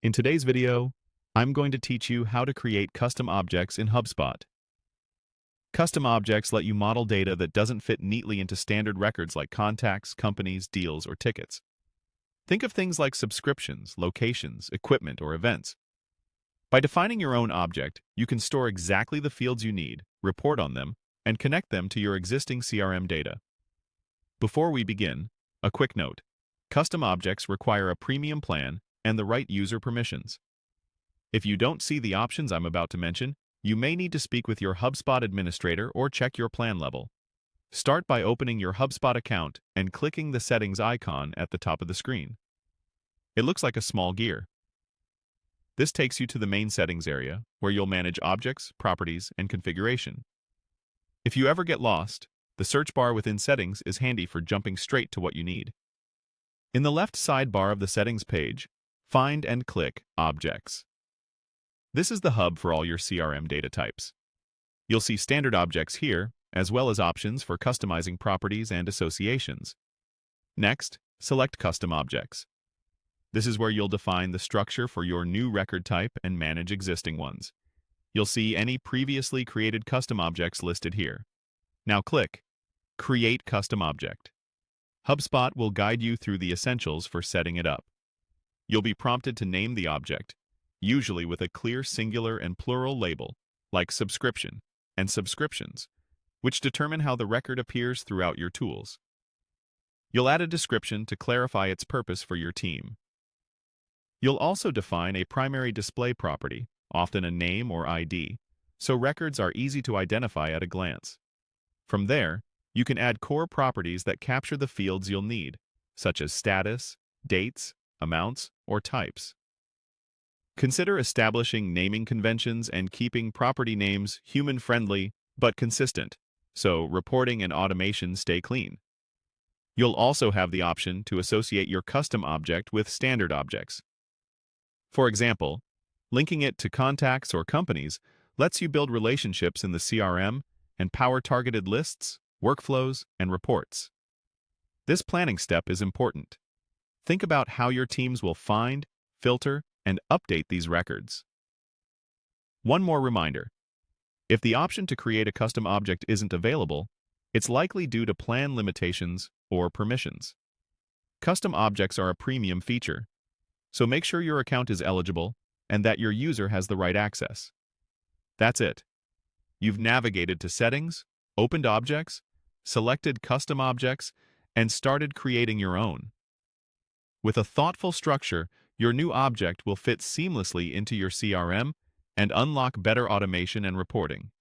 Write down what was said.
In today's video, I'm going to teach you how to create custom objects in HubSpot. Custom objects let you model data that doesn't fit neatly into standard records like contacts, companies, deals, or tickets. Think of things like subscriptions, locations, equipment, or events. By defining your own object, you can store exactly the fields you need, report on them, and connect them to your existing CRM data. Before we begin, a quick note. Custom objects require a premium plan and the right user permissions. If you don't see the options I'm about to mention, you may need to speak with your HubSpot administrator or check your plan level. Start by opening your HubSpot account and clicking the settings icon at the top of the screen. It looks like a small gear. This takes you to the main settings area, where you'll manage objects, properties, and configuration. If you ever get lost, the search bar within settings is handy for jumping straight to what you need. In the left sidebar of the settings page, find and click Objects. This is the hub for all your CRM data types. You'll see standard objects here, as well as options for customizing properties and associations. Next, select Custom Objects. This is where you'll define the structure for your new record type and manage existing ones. You'll see any previously created custom objects listed here. Now click Create Custom Object. HubSpot will guide you through the essentials for setting it up. You'll be prompted to name the object, usually with a clear singular and plural label, like subscription and subscriptions, which determine how the record appears throughout your tools. You'll add a description to clarify its purpose for your team. You'll also define a primary display property, often a name or ID, so records are easy to identify at a glance. From there, you can add core properties that capture the fields you'll need, such as status, dates, amounts, or types. Consider establishing naming conventions and keeping property names human-friendly but consistent, so reporting and automation stay clean. You'll also have the option to associate your custom object with standard objects. For example, linking it to contacts or companies lets you build relationships in the CRM and power targeted lists, workflows, and reports. This planning step is important. Think about how your teams will find, filter, and update these records. One more reminder. If the option to create a custom object isn't available, it's likely due to plan limitations or permissions. Custom objects are a premium feature, so make sure your account is eligible and that your user has the right access. That's it. You've navigated to Settings, opened Objects, selected Custom Objects, and started creating your own. With a thoughtful structure, your new object will fit seamlessly into your CRM and unlock better automation and reporting.